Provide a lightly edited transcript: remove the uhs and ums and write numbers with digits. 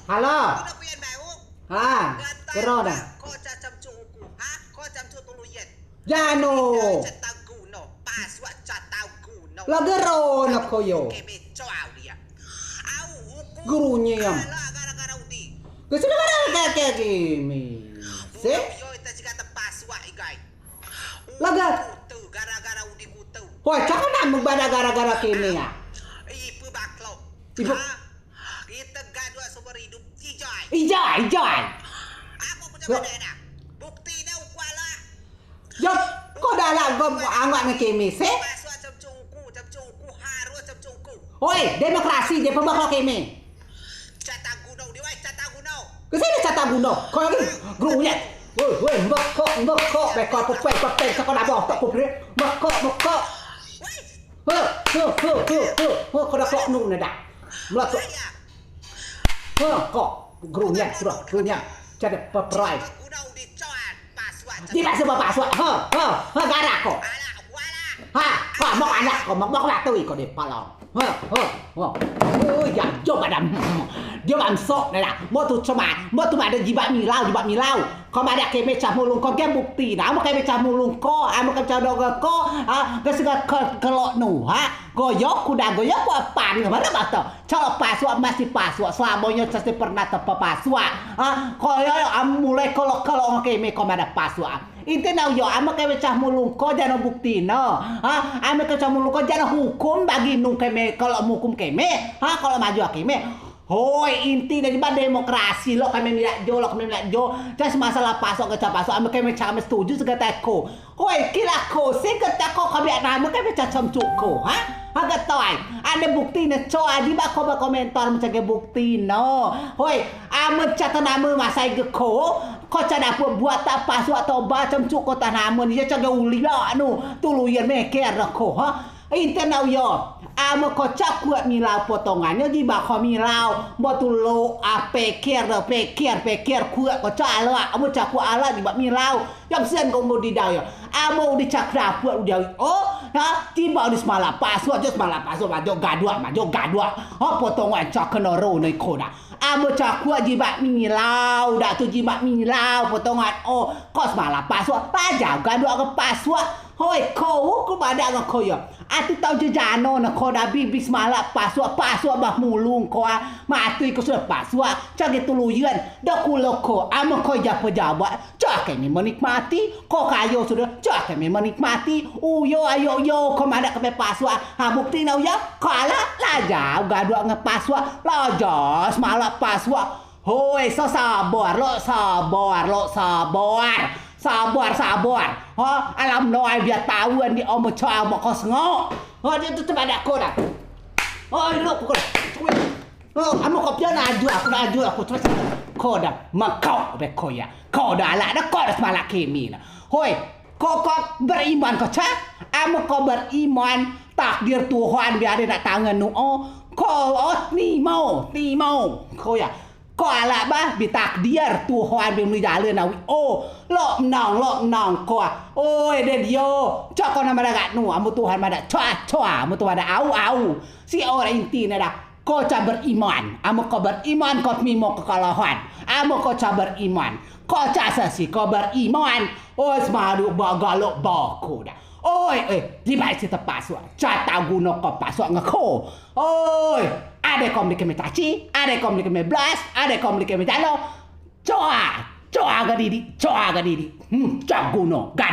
Halo. Udah punya bau. Ha, kero dah. Kau cacam cuku. Ha, kau cacam cuku tuluyen. Jano. Cata guno. Paswa cata guno. La gero na koyo. Kebe cow dia. Au hukum. Gurunya yang. Gara-gara udi. Gusto na kaya kimi. Se? Yo ita jika paswa igay. Laga. Kutu gara-gara udi kutu. Hoy, tsaka na magbada gara-gara kimi ya. Ipu baklo. Ipu. Kita gadwa sumber hidup ijay. Ijay. Aku coba dah. Bukti dah kuala. Yo, ko dala go angak na kimi, se? Paswa cemcungku harus cemcungku. Hoy, demokrasi dia pembakal kimi. Cata gunau dia, cata gunau. Kasi na sa tabuno. Ko lagi grunya. Woi, mbok, bekor popek, sa ko na bo, tak popre. Mbok. Woi, Ko da kok nu na da. Mlato. Kok grunya. Jadi peperai. gunau di coan paswa. Tidak sebab paswa. Gara ko. Alah, wala. Ha, mok anak ko, mok la tui ko di palong. Oh, ya jo badam. Dia mamsok dah. Mo tu ada jibat milau. Kau ada ke meca mulung kau ke bukti dah. Mo ke meca mulung kau, mo ke meca doga kau, ke segala kelok nu, goyok kuda goyok apa ni mana bata. Kalau paswa masih paswa, selamanya pasti pernah tepa paswa. Kau mulai kalau ke me kau ada paswa. Itu nak yo, amo ke meca mulung kau jangan bukti no. Amo ke meca mulung kau jangan hukum bagi nu ke me kalau hukum ke me. Kalau maju ke me. Hoi, inti dari demokrasi lo kami milak jo. Terus masalah pasok ke pasok, kami kami setuju segala ko. Hoi, kila ko, segala ko kami nama kami cacam cuko, agak toy. Ada bukti ne coa di bak komentar macam ke bukti no. Hoi, cata nama masa ko. Kau cara buat apa pasok atau bacam cuko tanaman dia caga uli lah nu tuluyan meker ko, Inti now yo. Amo kocak kuat milau potongannya di bakal milau botulo pikir kuat kocak ala amo caku ala di bak milau yang sen kau mau didaya amo di cakra kuat udah tiba di semalam paswa majo gadua potongan cak kenoro nih koda amo caku di bak milau dah tu di bak milau potongan kos malam paswa aja gadua ke paswa. Hoi, kau ada ngak kau ya. Ati tahu jejano nak kau dah bibis malak paswa bah mulung kau mati kau sudah paswa. Cagi tuluyan, dah kuloko. Amo kau jabat. Cak kami menikmati. Kau kayo sudah. Cak kami menikmati. Yo kau ada ke paswa. Bukti nau ya. Kala laja gaduh ngak paswa. Laja malak paswa. Hoi, sabar. Sabar. Alam noi biar tahu di om coba mau kos ngok. Dia tu ada aku dah. Lu pukul. Amo kau pian aju aku terus. Kau dah makau beko ya. Kau dah lah kau dah semalam kimi lah. Hoi, kau beriman kau cak? Amo kau beriman takdir Tuhan biar dia tangan nu. Kau ni mau. Kau ya. Kau ala bah bitakdir Tuhan bim jalan nawi. Lo menang kau. Dia cak kau nama dah nu amu Tuhan mada coa amu Tuhan ada au. Si orang inti nada kau cak beriman. Amu kau beriman kau mimo kekalahan. Amu kau cak beriman. Kau cak sesi kau beriman. Semadu bagalok baku dah. Di baik kita paswa. Cata guna kau paswa ngeko. Ada kau beli kemetaci, ada kau beli kemeblas, ada kau beli kemejalo. Coa gak didi. Cak guna.